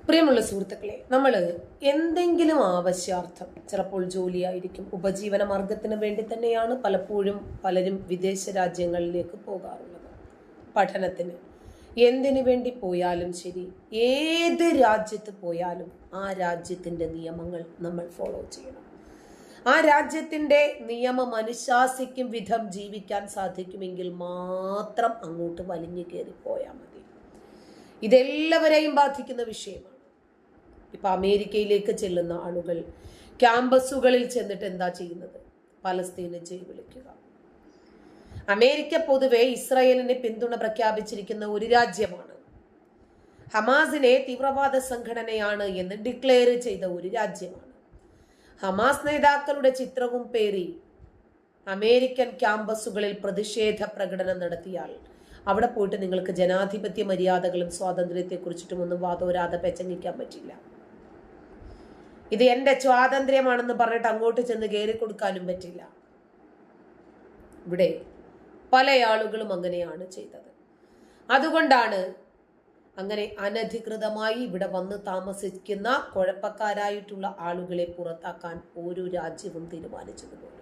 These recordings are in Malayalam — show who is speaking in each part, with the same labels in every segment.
Speaker 1: പ്രിയമുള്ള സുഹൃത്തുക്കളെ, നമ്മൾ എന്തെങ്കിലും ആവശ്യാർത്ഥം, ചിലപ്പോൾ ജോലിയായിരിക്കും, ഉപജീവന മാർഗത്തിന് വേണ്ടി തന്നെയാണ് പലപ്പോഴും പലരും വിദേശ രാജ്യങ്ങളിലേക്ക് പോകാറുള്ളത്. പഠനത്തിന് എന്തിനു വേണ്ടി പോയാലും ശരി, ഏത് രാജ്യത്ത് പോയാലും ആ രാജ്യത്തിന്റെ നിയമങ്ങൾ നമ്മൾ ഫോളോ ചെയ്യണം. ആ രാജ്യത്തിന്റെ നിയമം അനുശാസിക്കും വിധം ജീവിക്കാൻ സാധിക്കുമെങ്കിൽ മാത്രം അങ്ങോട്ട് വലിഞ്ഞു കയറി പോയാൽ മതി. ഇതെല്ലാവരെയും ബാധിക്കുന്ന വിഷയമാണ്. ഇപ്പൊ അമേരിക്കയിലേക്ക് ചെല്ലുന്ന ആളുകൾ ക്യാമ്പസുകളിൽ ചെന്നിട്ട് എന്താ ചെയ്യുന്നത്? പലസ്തീനെ ജയ് വിളിക്കുക. അമേരിക്ക പൊതുവെ ഇസ്രായേലിനെ പിന്തുണ പ്രഖ്യാപിച്ചിരിക്കുന്ന ഒരു രാജ്യമാണ്. ഹമാസിനെ തീവ്രവാദ സംഘടനയാണ് എന്ന് ഡിക്ലെയർ ചെയ്ത ഒരു രാജ്യമാണ്. ഹമാസ് നേതാക്കളുടെ ചിത്രവും പേറി അമേരിക്കൻ ക്യാമ്പസുകളിൽ പ്രതിഷേധ പ്രകടനം നടത്തിയാൽ അവിടെ പോയിട്ട് നിങ്ങൾക്ക് ജനാധിപത്യ മര്യാദകളും സ്വാതന്ത്ര്യത്തെ കുറിച്ചിട്ടും ഒന്നും വാദോരാതെ പെച്ചങ്ങിക്കാൻ പറ്റില്ല. ഇത് എന്റെ സ്വാതന്ത്ര്യമാണെന്ന് പറഞ്ഞിട്ട് അങ്ങോട്ട് ചെന്ന് കയറി കൊടുക്കാനും പറ്റില്ല. ഇവിടെ പല ആളുകളും അങ്ങനെയാണ് ചെയ്തത്. അതുകൊണ്ടാണ് അങ്ങനെ അനധികൃതമായി ഇവിടെ വന്ന് താമസിക്കുന്ന കുഴപ്പക്കാരായിട്ടുള്ള ആളുകളെ പുറത്താക്കാൻ ഓരോ രാജ്യവും തീരുമാനിച്ചത് പോലും.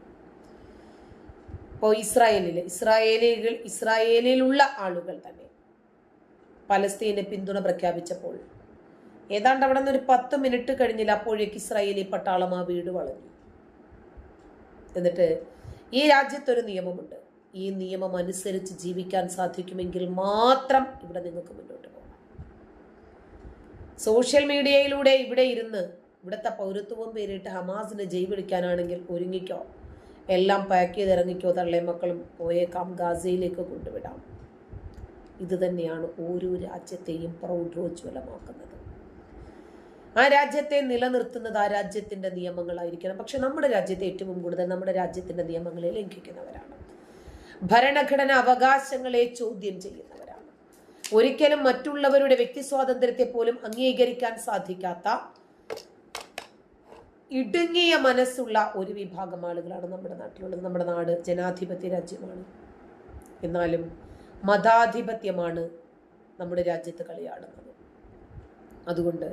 Speaker 1: ഇപ്പോൾ ഇസ്രായേലിലുള്ള ആളുകൾ തന്നെ പലസ്തീനെ പിന്തുണ പ്രഖ്യാപിച്ചപ്പോൾ ഏതാണ്ട് അവിടെ നിന്ന് ഒരു 10 മിനിറ്റ് കഴിഞ്ഞില്ല, അപ്പോഴേക്ക് ഇസ്രായേലി പട്ടാളം ആ വീട് വളഞ്ഞു. എന്നിട്ട് ഈ രാജ്യത്തൊരു നിയമമുണ്ട്, ഈ നിയമം അനുസരിച്ച് ജീവിക്കാൻ സാധിക്കുമെങ്കിൽ മാത്രം ഇവിടെ നിങ്ങൾക്ക് മുന്നോട്ട് പോകാം. സോഷ്യൽ മീഡിയയിലൂടെ ഇവിടെ ഇരുന്ന് ഇവിടുത്തെ പൗരത്വവും പേരിട്ട് ഹമാസിനെ ജയ് വിളിക്കാനാണെങ്കിൽ ഒരുങ്ങിക്കോ, എല്ലാം പാക്ക് ചെയ്ത് ഇറങ്ങിക്കോ, തള്ളേ മക്കളും പോയേക്കാം, ഗാസയിലേക്ക് കൊണ്ടുവിടാം. ഇത് തന്നെയാണ് ഓരോ രാജ്യത്തെയും പ്രൗഢോജ്വലമാക്കുന്നത്. ആ രാജ്യത്തെ നിലനിർത്തുന്നത് ആ രാജ്യത്തിന്റെ നിയമങ്ങളായിരിക്കണം. പക്ഷെ നമ്മുടെ രാജ്യത്തെ ഏറ്റവും കൂടുതൽ നമ്മുടെ രാജ്യത്തിന്റെ നിയമങ്ങളെ ലംഘിക്കുന്നവരാണ്. ഭരണഘടന അവകാശങ്ങളെ ചോദ്യം ചെയ്യുന്നവരാണ്. ഒരിക്കലും മറ്റുള്ളവരുടെ വ്യക്തി സ്വാതന്ത്ര്യത്തെ പോലും അംഗീകരിക്കാൻ സാധിക്കാത്ത ഇടുങ്ങിയ മനസ്സുള്ള ഒരു വിഭാഗം ആളുകളാണ് നമ്മുടെ നാട്ടിലുള്ളത്. നമ്മുടെ നാട് ജനാധിപത്യ രാജ്യമാണ്, എന്നാലും മതാധിപത്യമാണ് നമ്മുടെ രാജ്യത്ത് കളിയാടുന്നത്. അതുകൊണ്ട്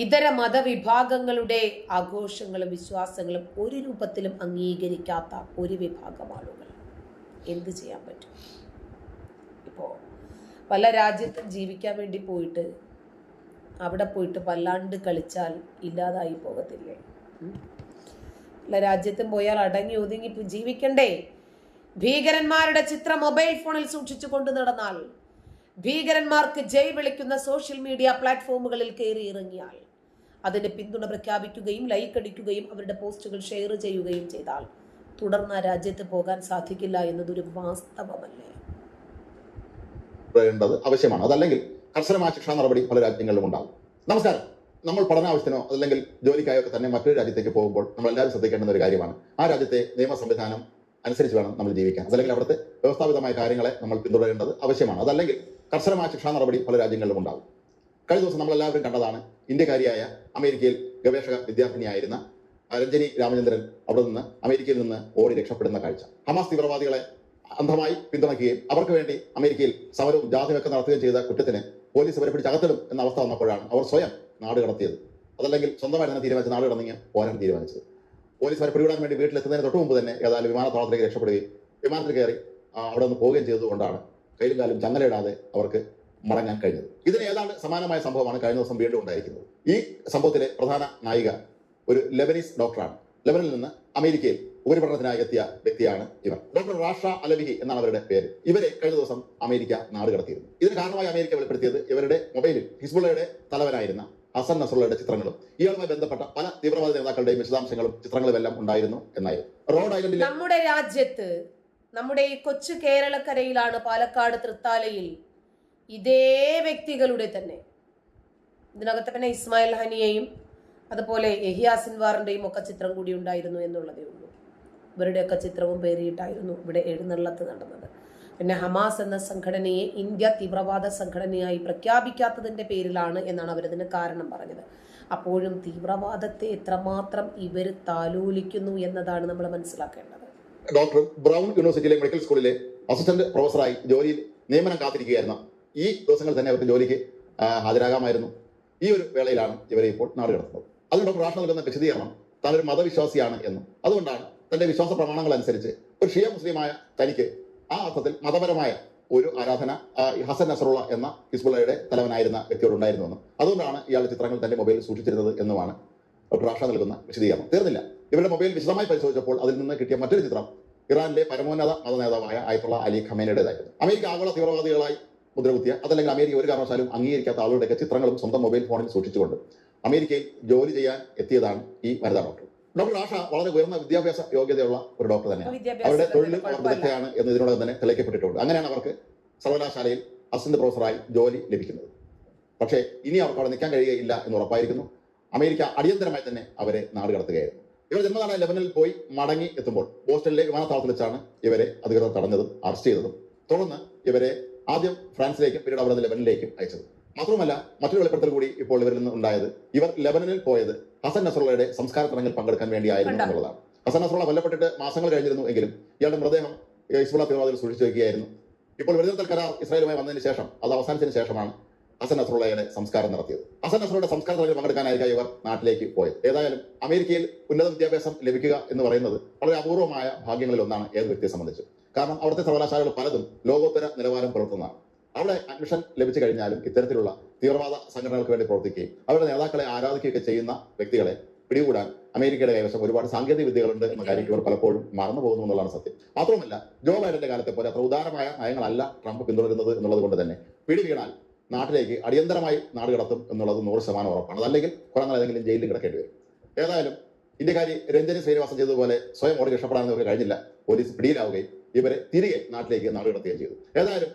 Speaker 1: ഇതര മതവിഭാഗങ്ങളുടെ ആഘോഷങ്ങളും വിശ്വാസങ്ങളും ഒരു രൂപത്തിലും അംഗീകരിക്കാത്ത ഒരു വിഭാഗം ആളുകൾ എന്ത് ചെയ്യാൻ പറ്റും? ഇപ്പോൾ പല രാജ്യത്തും ജീവിക്കാൻ വേണ്ടി പോയിട്ട് അവിടെ പോയിട്ട് വല്ലാണ്ട് കളിച്ചാൽ ഇല്ലാതായി പോകത്തില്ലേ? പല രാജ്യത്തും പോയാൽ അടങ്ങി ഒതുങ്ങി ജീവിക്കണ്ടേ? ഭീകരന്മാരുടെ ചിത്രം മൊബൈൽ ഫോണിൽ സൂക്ഷിച്ചു കൊണ്ട് നടന്നാൽ, ഭീകരന്മാർക്ക് ജയ് വിളിക്കുന്ന സോഷ്യൽ മീഡിയ പ്ലാറ്റ്ഫോമുകളിൽ കയറി ഇറങ്ങിയാൽ, അതിന് പിന്തുണ പ്രഖ്യാപിക്കുകയും ലൈക്ക് അടിക്കുകയും അവരുടെ പോസ്റ്റുകൾ ഷെയർ ചെയ്യുകയും ചെയ്താൽ തുടർന്ന് ആ രാജ്യത്ത് പോകാൻ സാധിക്കില്ല എന്നതൊരു വാസ്തവമല്ലേ?
Speaker 2: ആവശ്യമാണ്. അതല്ലെങ്കിൽ കർശനമായ ശിക്ഷാ നടപടി പല രാജ്യങ്ങളിലും ഉണ്ടാകും. നമസ്കാരം. നമ്മൾ പഠനാവശ്യത്തിനോ അല്ലെങ്കിൽ ജോലിക്കായോ ഒക്കെ തന്നെ മറ്റൊരു രാജ്യത്തേക്ക് പോകുമ്പോൾ നമ്മൾ എല്ലാവരും ശ്രദ്ധിക്കേണ്ടുന്ന ഒരു കാര്യമാണ്, ആ രാജ്യത്തെ നിയമ സംവിധാനം അനുസരിച്ച് വേണം നമ്മൾ ജീവിക്കാൻ. അതല്ലെങ്കിൽ അവിടുത്തെ വ്യവസ്ഥാപിതമായ കാര്യങ്ങളെ നമ്മൾ പിന്തുടരേണ്ടത് ആവശ്യമാണ്. അതല്ലെങ്കിൽ കർശനമായ ശിക്ഷാ നടപടി പല രാജ്യങ്ങളിലും ഉണ്ടാകും. കഴിഞ്ഞ ദിവസം നമ്മളെല്ലാവരും കണ്ടതാണ്, ഇന്ത്യക്കാരിയായ അമേരിക്കയിൽ ഗവേഷക വിദ്യാർത്ഥിനിയായിരുന്ന രഞ്ജനി രാമചന്ദ്രൻ അവിടെ നിന്ന് അമേരിക്കയിൽ നിന്ന് ഓടി രക്ഷപ്പെടുന്ന കാഴ്ച. ഹമാസ് തീവ്രവാദികളെ അന്ധമായി പിന്തുണയ്ക്കുകയും അവർക്ക് വേണ്ടി അമേരിക്കയിൽ സമരവും ജാഥയൊക്കെ നടത്തുകയും ചെയ്ത കുറ്റത്തിന് പോലീസ് അവരെ പിടിച്ച് അകത്തിടും എന്ന അവസ്ഥ വന്നപ്പോഴാണ് അവർ സ്വയം നാട് കടത്തിയത്. അതല്ലെങ്കിൽ സ്വന്തമായി തന്നെ തീരുമാനിച്ച് നാട് കടന്നിങ്ങ് പോരാൻ തീരുമാനിച്ചത്. പോലീസ് അവരെ പിടികൂടാൻ വേണ്ടി വീട്ടിലെത്തുന്നതിന് തൊട്ട് മുമ്പ് തന്നെ ഏതായാലും വിമാനത്താവളത്തിലേക്ക് രക്ഷപ്പെടുകയും വിമാനത്തിൽ കയറി അവിടെ നിന്ന് പോവുകയും ചെയ്തതുകൊണ്ടാണ് കയ്യിലും കാലും ചങ്ങലയിടാതെ അവർക്ക് മടങ്ങാൻ കഴിഞ്ഞത്. ഇതിന് ഏതാണ്ട് സമാനമായ സംഭവമാണ് കഴിഞ്ഞ ദിവസം വീണ്ടും ഉണ്ടായിരിക്കുന്നത്. ഈ സംഭവത്തിലെ പ്രധാന നായിക ഒരു ലെബനീസ് ഡോക്ടറാണ്. ലെബനിൽ നിന്ന് അമേരിക്കയിൽ ഉപരിപഠനത്തിനായി എത്തിയ വ്യക്തിയാണ് ഇവർ. ഡോക്ടർ റാഷ അലവിഹി എന്നാണ് അവരുടെ പേര്. ഇവരെ കഴിഞ്ഞ ദിവസം അമേരിക്ക നാട് കടത്തിയിരുന്നു. ഇതിന് കാരണമായി അമേരിക്ക വെളിപ്പെടുത്തിയത് ഇവരുടെ മൊബൈലിൽ ഹിസ്ബുള്ളയുടെ തലവനായിരുന്ന ഹസൻ നസ്രള്ളയുടെ ചിത്രങ്ങളും ഇയാളുമായി ബന്ധപ്പെട്ട പല തീവ്രവാദ നേതാക്കളുടെയും വിശദാംശങ്ങളും ചിത്രങ്ങളും എല്ലാം ഉണ്ടായിരുന്നു എന്നായിരുന്നു. റോഡ് ഐലൻഡിൽ
Speaker 1: നമ്മുടെ രാജ്യത്ത്, നമ്മുടെ ഈ കൊച്ചു കേരളക്കരയിലാണ്, പാലക്കാട് തൃത്താലയിൽ ഇതേ വ്യക്തികളുടെ തന്നെ, ഇതിനകത്ത് പിന്നെ ഇസ്മായിൽ ഹനിയെയും അതുപോലെ യഹിയ സിൻവാറിന്റെയും ഒക്കെ ചിത്രം കൂടി ഉണ്ടായിരുന്നു എന്നുള്ളതേ ഉള്ളൂ. ഇവരുടെയൊക്കെ ചിത്രവും പേരിട്ടായിരുന്നു ഇവിടെ എഴുന്നള്ളത്ത് നടന്നത്. പിന്നെ ഹമാസ് എന്ന സംഘടനയെ ഇന്ത്യ തീവ്രവാദ സംഘടനയായി പ്രഖ്യാപിക്കാത്തതിന്റെ പേരിലാണ് എന്നാണ് അവരതിന് കാരണം പറഞ്ഞത്. അപ്പോഴും തീവ്രവാദത്തെ എത്രമാത്രം ഇവർ താലോലിക്കുന്നു എന്നതാണ് നമ്മൾ മനസ്സിലാക്കേണ്ടത്.
Speaker 2: ഡോക്ടർ ബ്രൗൺ യൂണിവേഴ്സിറ്റിയിലെ മെഡിക്കൽ സ്കൂളിലെ അസിസ്റ്റന്റ് പ്രൊഫസറായി ജോലിയിൽ നിയമനം കാത്തിരിക്കുകയായിരുന്നു. ഈ ദിവസങ്ങളിൽ തന്നെ അവർക്ക് ജോലിക്ക് ഹാജരാകാമായിരുന്നു. ഈ ഒരു വേളയിലാണ് ഇവരെ ഇപ്പോൾ നാട് കടത്തുന്നത്. അതിന് ഡോക്ടർ റാഷ നൽകുന്ന വിശദീകരണം താനൊരു മതവിശ്വാസിയാണ് എന്നും അതുകൊണ്ടാണ് തന്റെ വിശ്വാസ പ്രമാണങ്ങൾ അനുസരിച്ച് ഒരു ഷിയ മുസ്ലിമായ തനിക്ക് ആ അർത്ഥത്തിൽ മതപരമായ ഒരു ആരാധന ഹസൻ നസറുള്ള എന്ന ഹിസ്ബുള്ളയുടെ തലവനായിരുന്ന വ്യക്തിയോട് ഉണ്ടായിരുന്നുവെന്നും അതുകൊണ്ടാണ് ഇയാളുടെ ചിത്രങ്ങൾ തന്റെ മൊബൈലിൽ സൂക്ഷിച്ചിരുന്നത് എന്നുമാണ് ഡോക്ടർ റാഷ നൽകുന്ന വിശദീകരണം. തീർന്നില്ല, ഇവരുടെ മൊബൈൽ വിശദമായി പരിശോധിച്ചപ്പോൾ അതിൽ നിന്ന് കിട്ടിയ മറ്റൊരു ചിത്രം ഇറാനിലെ പരമോന്നത മത നേതാവായ ആയത്തുള്ള അലി ഖമേനിയുടേതായിരുന്നു. അമേരിക്ക ആഗോള തീവ്രവാദികളായി മുദ്രകുത്തിയ അതല്ലെങ്കിൽ അമേരിക്ക ഒരു കാരണവശാലും അംഗീകരിക്കാത്ത ആളുകളുടെയൊക്കെ ചിത്രങ്ങളും സ്വന്തം മൊബൈൽ ഫോണിൽ സൂക്ഷിച്ചുകൊണ്ട് അമേരിക്കയിൽ ജോലി ചെയ്യാൻ എത്തിയതാണ് ഈ വനിതാ ഡോക്ടർ. ഡോക്ടർ റാഷ വളരെ ഉയർന്ന വിദ്യാഭ്യാസ യോഗ്യതയുള്ള ഒരു ഡോക്ടർ തന്നെയാണ്. അവരുടെ തൊഴിൽ അവർ വിദഗ്ധയാണ് എന്ന് ഇതിനോടകം തന്നെ തെളിയിക്കപ്പെട്ടിട്ടുണ്ട്. അങ്ങനെയാണ് അവർക്ക് സർവകലാശാലയിൽ അസിസ്റ്റന്റ് പ്രൊഫസറായി ജോലി ലഭിക്കുന്നത്. പക്ഷേ ഇനി അവർക്ക് അവിടെ നിൽക്കാൻ കഴിയുകയില്ല എന്ന് ഉറപ്പായിരിക്കുന്നു. അമേരിക്ക അടിയന്തരമായി തന്നെ അവരെ നാട് കടത്തുകയായിരുന്നു. ഇവർ ജന്മനാടായ ലെബനനിൽ പോയി മടങ്ങി എത്തുമ്പോൾ ബോസ്റ്റണിലെ വിമാനത്താവളത്തിൽ വെച്ചാണ് ഇവരെ അധികൃതർ തടഞ്ഞതും അറസ്റ്റ് ചെയ്തതും. തുടർന്ന് ഇവരെ ആദ്യം ഫ്രാൻസിലേക്കും പിന്നീട് അവിടെ നിന്ന് ലെബനനിലേക്കും അയച്ചത്. മാത്രമല്ല മറ്റൊരു വെളിപ്പെടുത്തൽ കൂടി ഇപ്പോൾ ഇവരിൽ നിന്ന് ഉണ്ടായത് ഇവർ ലെബനനിൽ പോയത് ഹസൻ നസറുള്ളയുടെ സംസ്കാര ചടങ്ങിൽ പങ്കെടുക്കാൻ വേണ്ടിയായിരുന്നു എന്നുള്ളതാണ്. ഹസൻ നസറുള്ള കൊല്ലപ്പെട്ടിട്ട് മാസങ്ങൾ കഴിഞ്ഞിരുന്നു എങ്കിലും ഇയാളുടെ മൃതദേഹം ഹിസ്ബുള്ള തീവ്രവാദികൾ സൂക്ഷിച്ചു വയ്ക്കുകയായിരുന്നു. ഇപ്പോൾ വെടിനിർത്തൽ കരാർ ഇസ്രായേലുമായി വന്നതിന് ശേഷം അത് അവസാനിച്ചതിന് ശേഷമാണ് ഹസൻ നസറുള്ളയുടെ സംസ്കാരം നടത്തിയത്. ഹസൻ നസറുള്ളയുടെ സംസ്കാര ചടങ്ങിൽ പങ്കെടുക്കാനായിരിക്കും ഇവർ നാട്ടിലേക്ക് പോയത്. ഏതായാലും അമേരിക്കയിൽ ഉന്നത വിദ്യാഭ്യാസം ലഭിക്കുക എന്ന് പറയുന്നത് വളരെ അപൂർവമായ ഭാഗ്യങ്ങളിൽ ഒന്നാണ് ഏത് വ്യക്തിയെ സംബന്ധിച്ച്. കാരണം അവിടുത്തെ സർവകലാശാലകൾ പലതും ലോകോത്തര നിലവാരം പുലർത്തുന്നതാണ്. അവിടെ അഡ്മിഷൻ ലഭിച്ചു കഴിഞ്ഞാലും ഇത്തരത്തിലുള്ള തീവ്രവാദ സംഘടനകൾക്ക് വേണ്ടി പ്രവർത്തിക്കുകയും അവരുടെ നേതാക്കളെ ആരാധിക്കുകയൊക്കെ ചെയ്യുന്ന വ്യക്തികളെ പിടികൂടാൻ അമേരിക്കയുടെ കൈവശം ഒരുപാട് സാങ്കേതിക വിദ്യകളുണ്ട് എന്ന കാര്യം ഇവർ പലപ്പോഴും മറന്നു പോകുന്നു എന്നുള്ളതാണ് സത്യം. മാത്രമല്ല ജോ ബൈഡന്റെ കാലത്തെ പോലെ അത്ര ഉദാരമായ നയങ്ങളല്ല ട്രംപ് പിന്തുടരുന്നത് എന്നുള്ളത് കൊണ്ട് തന്നെ പിടി വീണാൽ നാട്ടിലേക്ക് അടിയന്തരമായി നാട് കടത്തും എന്നുള്ളത് 100% ഉറപ്പാണ്. അതല്ലെങ്കിൽ കുറെ നാൾ ഏതെങ്കിലും ജയിലിൽ കിടക്കേണ്ടി വരും. ഏതായാലും ഇന്ത്യക്കാരി രഞ്ജനി ശ്രീനിവാസൻ ചെയ്തതുപോലെ സ്വയം ഓടി രക്ഷപ്പെടാൻ ഇവർക്ക് കഴിഞ്ഞില്ല. പോലീസ് പിടിയിലാവുകയും ഇവരെ തിരികെ നാട്ടിലേക്ക് നാട് കടത്തുകയും ചെയ്തു. ഏതായാലും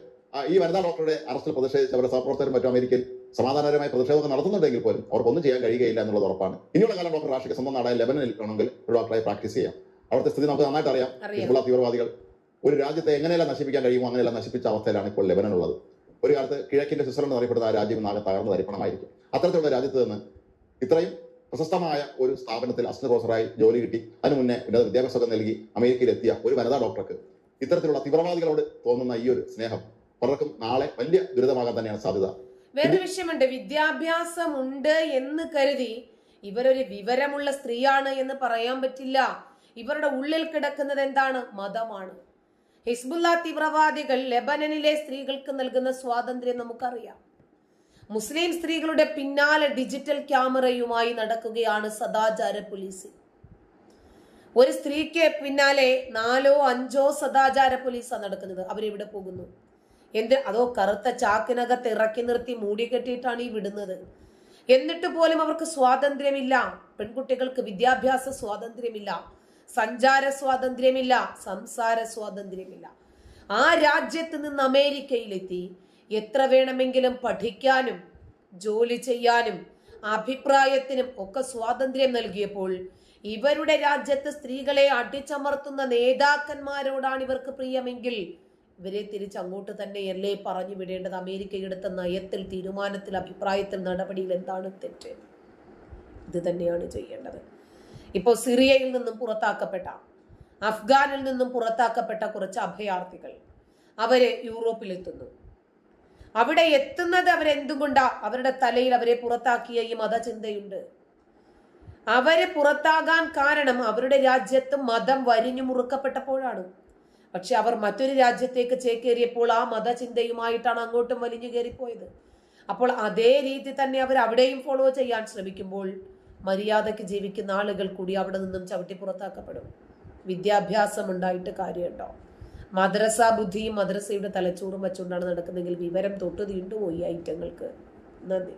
Speaker 2: ഈ വനിതാ ഡോക്ടറുടെ അറസ്റ്റിൽ പ്രതിഷേധിച്ച് അവരുടെ സഹപ്രവർത്തകരും മറ്റും അമേരിക്കയിൽ സമാധാനപരമായ പ്രതിഷേധമൊക്കെ നടത്തുന്നുണ്ടെങ്കിൽ പോലും അവർക്കൊന്നും ചെയ്യാൻ കഴിയുകയില്ല എന്നുള്ളത് ഉറപ്പാണ്. ഇനിയുള്ള കാലം ഡോക്ടർ റാഷയ്ക്ക് സ്വന്തം നാടായ ലെബനനിൽ വേണമെങ്കിൽ ഒരു ഡോക്ടറായി പ്രാക്ടീസ് ചെയ്യാം. അവിടുത്തെ സ്ഥിതി നമുക്ക് നന്നായിട്ട് അറിയാം. ഹിസ്ബുള്ള തീവ്രവാദികൾ ഒരു രാജ്യത്തെ എങ്ങനെയെല്ലാം നശിപ്പിക്കാൻ കഴിയുമോ അങ്ങനെയെല്ലാം നശിപ്പിച്ച അവസ്ഥയിലാണ് ഇപ്പോൾ ലെബനൻ ഉള്ളത്. ഒരു കാലത്ത് കിഴക്കിന്റെ സ്വിറ്റ്സർലൻഡ് എന്നറിയപ്പെടുന്ന ആ രാജ്യം നാളെ തകർന്നു തരിപ്പണമായിരിക്കും. അത്തരത്തിലുള്ള രാജ്യത്ത് നിന്ന് ഇത്രയും പ്രശസ്തമായ ഒരു സ്ഥാപനത്തിൽ അസിസ്റ്റന്റ് പ്രൊഫസറായി ജോലി കിട്ടി അതിനു മുന്നേ ഉന്നത വിദ്യാഭ്യാസമൊക്കെ നൽകി അമേരിക്കയിലെത്തിയ ഒരു വനിതാ ഡോക്ടർക്ക് ഇത്തരത്തിലുള്ള തീവ്രവാദികളോട് തോന്നുന്ന ഈ ഒരു സ്നേഹം പലർക്കും നാളെ വലിയ ദുരിതമാകാൻ തന്നെയാണ് സാധ്യത.
Speaker 1: വേറൊരു വിഷയമുണ്ട്. വിദ്യാഭ്യാസം ഉണ്ട് എന്ന് കരുതി ഇവരൊരു വിവരമുള്ള സ്ത്രീയാണ് എന്ന് പറയാൻ പറ്റില്ല. ഇവരുടെ ഉള്ളിൽ കിടക്കുന്നത് എന്താണ്? മതമാണ്. ഹിസ്ബുള്ള തീവ്രവാദികൾ ലെബനനിലെ സ്ത്രീകൾക്ക് നൽകുന്ന സ്വാതന്ത്ര്യം നമുക്കറിയാം. മുസ്ലിം സ്ത്രീകളുടെ പിന്നാലെ ഡിജിറ്റൽ ക്യാമറയുമായി നടക്കുകയാണ് സദാചാര പോലീസ്. ഒരു സ്ത്രീക്ക് പിന്നാലെ 4-5 സദാചാര പോലീസാണ് നടക്കുന്നത്. അവരെവിടെ പോകുന്നു? അതോ കറുത്ത ചാക്കിനകത്ത് ഇറക്കി നിർത്തി മൂടിക്കെട്ടിയിട്ടാണ് ഈ വിടുന്നത്. എന്നിട്ട് പോലും അവർക്ക് സ്വാതന്ത്ര്യമില്ല. പെൺകുട്ടികൾക്ക് വിദ്യാഭ്യാസ സ്വാതന്ത്ര്യമില്ല, സഞ്ചാര സ്വാതന്ത്ര്യമില്ല, സംസാര സ്വാതന്ത്ര്യമില്ല. ആ രാജ്യത്ത് നിന്ന് അമേരിക്കയിലെത്തി എത്ര വേണമെങ്കിലും പഠിക്കാനും ജോലി ചെയ്യാനും അഭിപ്രായത്തിനും ഒക്കെ സ്വാതന്ത്ര്യം നൽകിയപ്പോൾ ഇവരുടെ രാജ്യത്ത് സ്ത്രീകളെ അടിച്ചമർത്തുന്ന നേതാക്കന്മാരോടാണ് ഇവർക്ക് പ്രിയമെങ്കിൽ ഇവരെ തിരിച്ചങ്ങോട്ട് തന്നെയല്ലേ പറഞ്ഞു വിടേണ്ടത്? അമേരിക്ക എടുത്ത നയത്തിൽ, തീരുമാനത്തിൽ, അഭിപ്രായത്തിൽ, നടപടിയിൽ എന്താണ് തെറ്റ്? ഇത് തന്നെയാണ് ചെയ്യേണ്ടത്. ഇപ്പോൾ സിറിയയിൽ നിന്നും പുറത്താക്കപ്പെട്ട, അഫ്ഗാനിൽ നിന്നും പുറത്താക്കപ്പെട്ട കുറച്ച് അഭയാർത്ഥികൾ അവര് യൂറോപ്പിലെത്തുന്നു. അവിടെ എത്തുന്നത് അവരെന്തുകൊണ്ടാ? അവരുടെ തലയിൽ അവരെ പുറത്താക്കിയ ഈ മതചിന്തയുണ്ട്. അവരെ പുറത്താകാൻ കാരണം അവരുടെ രാജ്യത്ത് മതം വരിഞ്ഞു മുറുക്കപ്പെട്ടപ്പോഴാണ്. പക്ഷെ അവർ മറ്റൊരു രാജ്യത്തേക്ക് ചേക്കേറിയപ്പോൾ ആ മതചിന്തയുമായിട്ടാണ് അങ്ങോട്ടും വലിഞ്ഞു കയറിപ്പോയത്. അപ്പോൾ അതേ രീതി തന്നെ അവർ അവിടെയും ഫോളോ ചെയ്യാൻ ശ്രമിക്കുമ്പോൾ മര്യാദയ്ക്ക് ജീവിക്കുന്ന ആളുകൾ കൂടി അവിടെ നിന്നും ചവിട്ടി പുറത്താക്കപ്പെടും. വിദ്യാഭ്യാസം ഉണ്ടായിട്ട് കാര്യമുണ്ടോ? മദ്രസ ബുദ്ധിയും മദ്രസയുടെ തലച്ചോറും വെച്ചുകൊണ്ടാണ് നടക്കുന്നതെങ്കിൽ വിവരം തൊട്ട് തീണ്ടുപോയി ഐറ്റങ്ങൾക്ക്. നന്ദി.